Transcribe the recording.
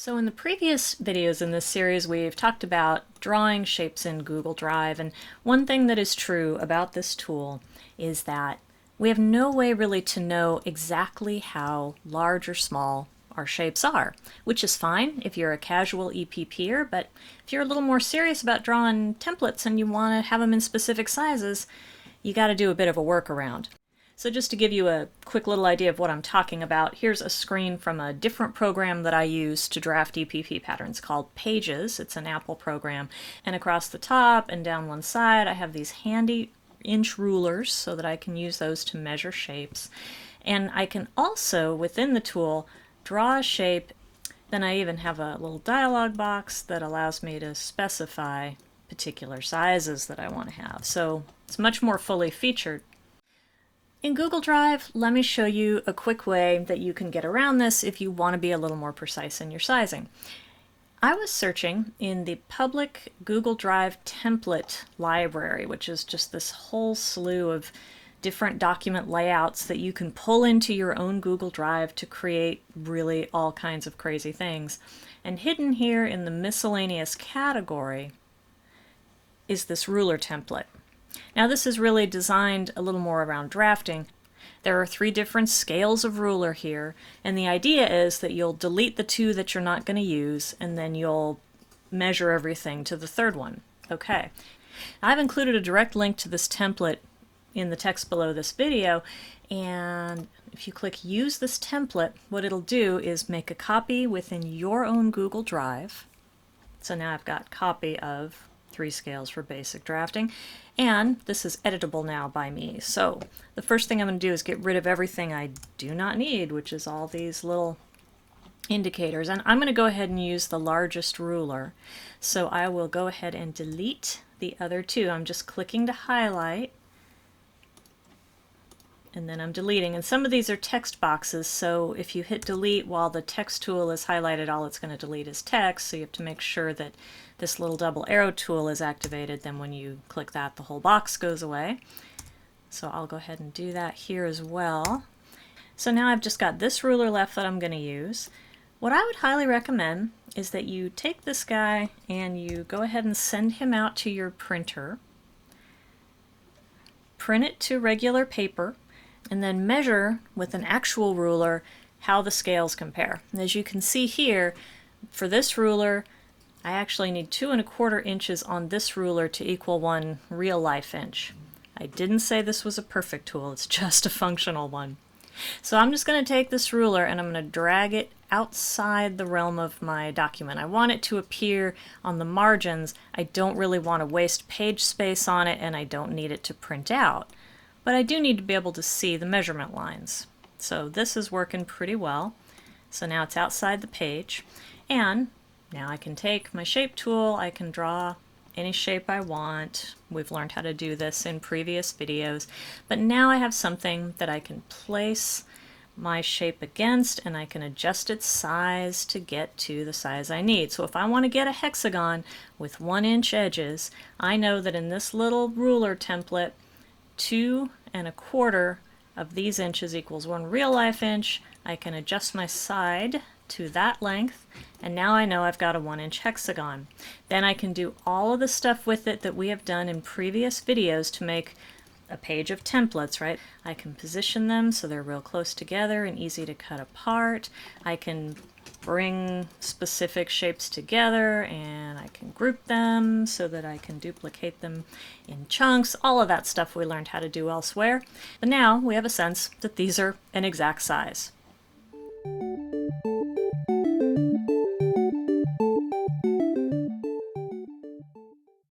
So in the previous videos in this series, we've talked about drawing shapes in Google Drive, and one thing that is true about this tool is that we have no way really to know exactly how large or small our shapes are, which is fine if you're a casual EPPer, but if you're a little more serious about drawing templates and you want to have them in specific sizes, you got to do a bit of a workaround. So just to give you a quick little idea of what I'm talking about, here's a screen from a different program that I use to draft EPP patterns called Pages. It's an Apple program. And across the top and down one side, I have these handy inch rulers so that I can use those to measure shapes. And I can also, within the tool, draw a shape. Then I even have a little dialog box that allows me to specify particular sizes that I want to have. So it's much more fully featured. In Google Drive, let me show you a quick way that you can get around this if you want to be a little more precise in your sizing. I was searching in the public Google Drive template library, which is just this whole slew of different document layouts that you can pull into your own Google Drive to create really all kinds of crazy things. And hidden here in the miscellaneous category is this ruler template. Now this is really designed a little more around drafting. There are 3 different scales of ruler here, and the idea is that you'll delete the 2 that you're not going to use, and then you'll measure everything to the 3rd one. Okay. I've included a direct link to this template in the text below this video, and if you click Use this template, what it'll do is make a copy within your own Google Drive. So now I've got copy of 3 scales for basic drafting, and this is editable now by me. So the first thing I'm going to do is get rid of everything I do not need, which is all these little indicators, and I'm going to go ahead and use the largest ruler. So I will go ahead and delete the other 2. I'm just clicking to highlight, and then I'm deleting. And some of these are text boxes, so if you hit delete while the text tool is highlighted, all it's going to delete is text, so you have to make sure that this little double arrow tool is activated. Then when you click that, the whole box goes away. So I'll go ahead and do that here as well. So now I've just got this ruler left that I'm going to use. What I would highly recommend is that you take this guy and you go ahead and send him out to your printer, print it to regular paper, and then measure with an actual ruler how the scales compare. And as you can see here, for this ruler, I actually need 2 1/4 inches on this ruler to equal 1 real life inch. I didn't say this was a perfect tool, it's just a functional one. So I'm just going to take this ruler and I'm going to drag it outside the realm of my document. I want it to appear on the margins. I don't really want to waste page space on it, and I don't need it to print out. But I do need to be able to see the measurement lines. So this is working pretty well. So now it's outside the page, and now I can take my shape tool, I can draw any shape I want. We've learned how to do this in previous videos, but now I have something that I can place my shape against, and I can adjust its size to get to the size I need. So if I want to get a hexagon with 1-inch edges, I know that in this little ruler template, 2 1/4 of these inches equals 1 real life inch. I can adjust my side to that length, and now I know I've got a 1-inch hexagon. Then I can do all of the stuff with it that we have done in previous videos to make a page of templates, right? I can position them so they're real close together and easy to cut apart. I can bring specific shapes together, and I can group them so that I can duplicate them in chunks. All of that stuff we learned how to do elsewhere. But now we have a sense that these are an exact size.